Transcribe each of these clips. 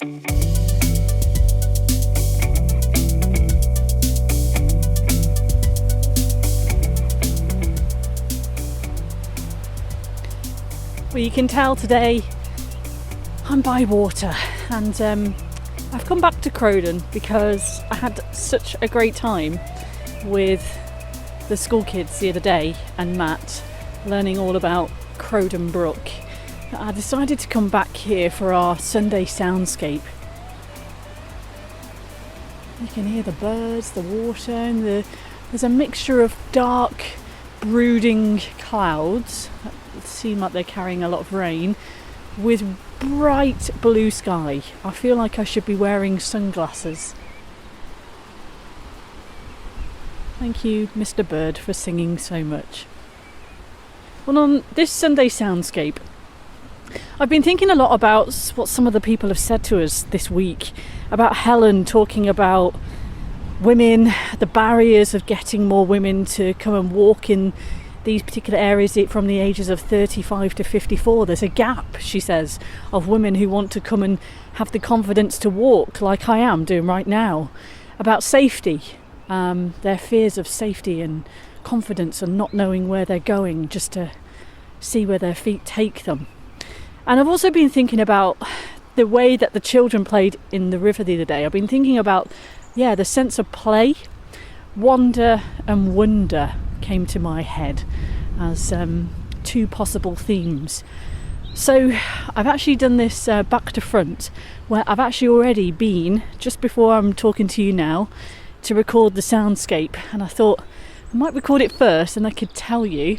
Well, you can tell today I'm by water, and I've come back to Crowden because I had such a great time with the school kids the other day and Matt learning all about Crowden Brook. I decided to come back here for our Sunday soundscape. You can hear the birds, the water, and there's a mixture of dark, brooding clouds that seem like they're carrying a lot of rain, with bright blue sky. I feel like I should be wearing sunglasses. Thank you, Mr. Bird, for singing so much. Well, on this Sunday soundscape, I've been thinking a lot about what some of the people have said to us this week about Helen talking about women, the barriers of getting more women to come and walk in these particular areas from the ages of 35 to 54. There's a gap, she says, of women who want to come and have the confidence to walk like I am doing right now. About safety, their fears of safety and confidence and not knowing where they're going, just to see where their feet take them. And I've also been thinking about the way that the children played in the river the other day. I've been thinking about, the sense of play, wonder and wonder came to my head as two possible themes. So I've actually done this back to front, where I've actually already been, just before I'm talking to you now, to record the soundscape, and I thought I might record it first and I could tell you,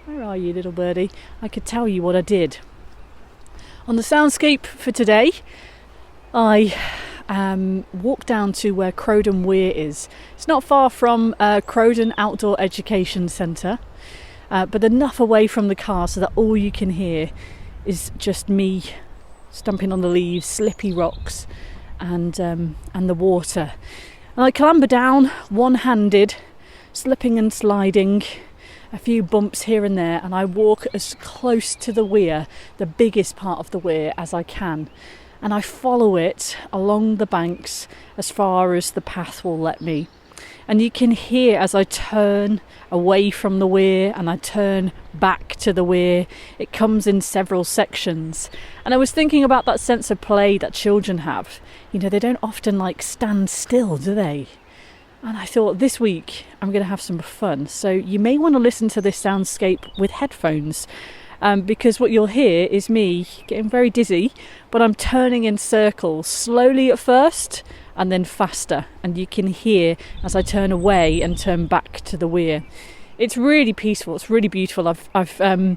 where are you, little birdie? I could tell you what I did. On the soundscape for today, I walked down to where Crowden Weir is. It's not far from Crowden Outdoor Education Centre, but enough away from the car so that all you can hear is just me stumping on the leaves, slippy rocks, and the water. And I clamber down one-handed, slipping and sliding, a few bumps here and there, and I walk as close to the weir, the biggest part of the weir, as I can. And I follow it along the banks as far as the path will let me. And you can hear as I turn away from the weir and I turn back to the weir, it comes in several sections. And I was thinking about that sense of play that children have. They don't often stand still, do they? And I thought this week I'm going to have some fun. So you may want to listen to this soundscape with headphones, because what you'll hear is me getting very dizzy, but I'm turning in circles, slowly at first and then faster. And you can hear as I turn away and turn back to the weir. It's really peaceful. It's really beautiful. I've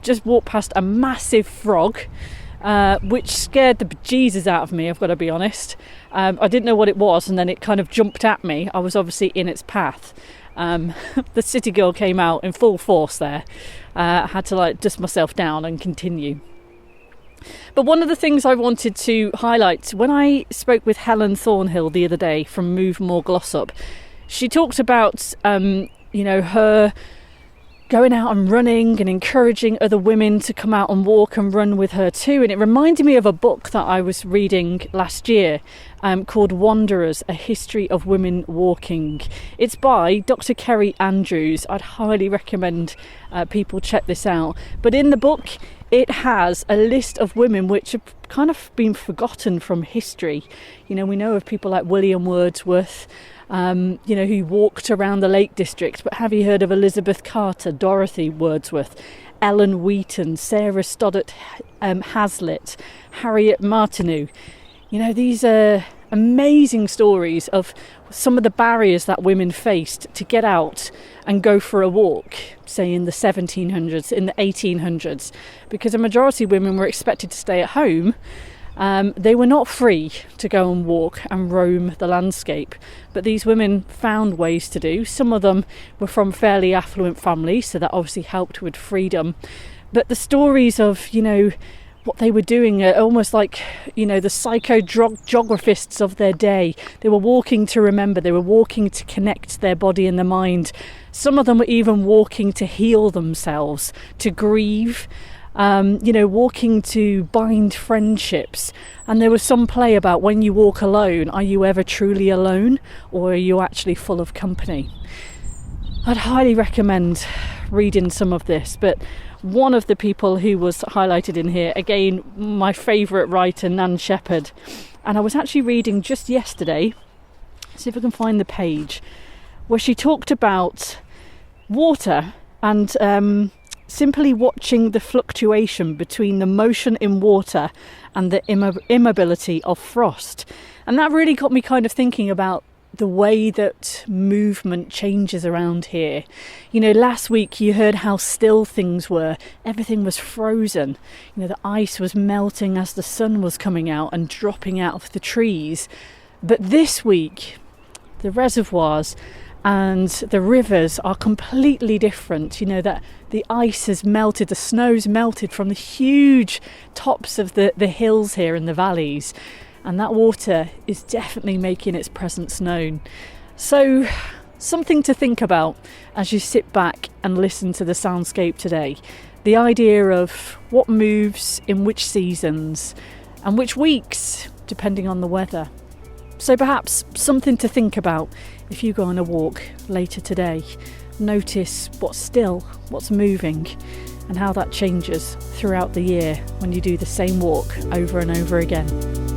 just walked past a massive frog, which scared the bejesus out of me, I've got to be honest. I didn't know what it was, and then it kind of jumped at me. I was obviously in its path. The city girl came out in full force there. I had to dust myself down and continue. But one of the things I wanted to highlight, when I spoke with Helen Thornhill the other day from Move More Glossop, she talked about her going out and running and encouraging other women to come out and walk and run with her too. And it reminded me of a book that I was reading last year called Wanderers, A History of Women Walking. It's by Dr Kerri Andrew. I'd highly recommend people check this out. But in the book, it has a list of women which have kind of been forgotten from history. We know of people like William Wordsworth, who walked around the Lake District, but have you heard of Elizabeth Carter, Dorothy Wordsworth, Ellen Wheaton, Sarah Stoddart Hazlitt, Harriet Martineau? These are amazing stories of some of the barriers that women faced to get out and go for a walk, say in the 1700s, in the 1800s, because a majority of women were expected to stay at home. They were not free to go and walk and roam the landscape, but these women found ways to do. Some of them were from fairly affluent families, so that obviously helped with freedom. But the stories of, what they were doing are almost like, the psychogeographists of their day. They were walking to remember, they were walking to connect their body and their mind. Some of them were even walking to heal themselves, to grieve, walking to bind friendships. And there was some play about when you walk alone, are you ever truly alone, or are you actually full of company? I'd highly recommend reading some of this, but one of the people who was highlighted in here, again, my favourite writer, Nan Shepherd, and I was actually reading just yesterday, see if I can find the page, where she talked about water and simply watching the fluctuation between the motion in water and the immobility of frost. And that really got me kind of thinking about the way that movement changes around here. Last week you heard how still things were. Everything was frozen. The ice was melting as the sun was coming out and dropping out of the trees. But this week, the reservoirs and the rivers are completely different. That the ice has melted, the snow's melted from the huge tops of the hills here in the valleys. And that water is definitely making its presence known. So, something to think about as you sit back and listen to the soundscape today. The idea of what moves in which seasons and which weeks, depending on the weather. So perhaps something to think about if you go on a walk later today. Notice what's still, what's moving, and how that changes throughout the year when you do the same walk over and over again.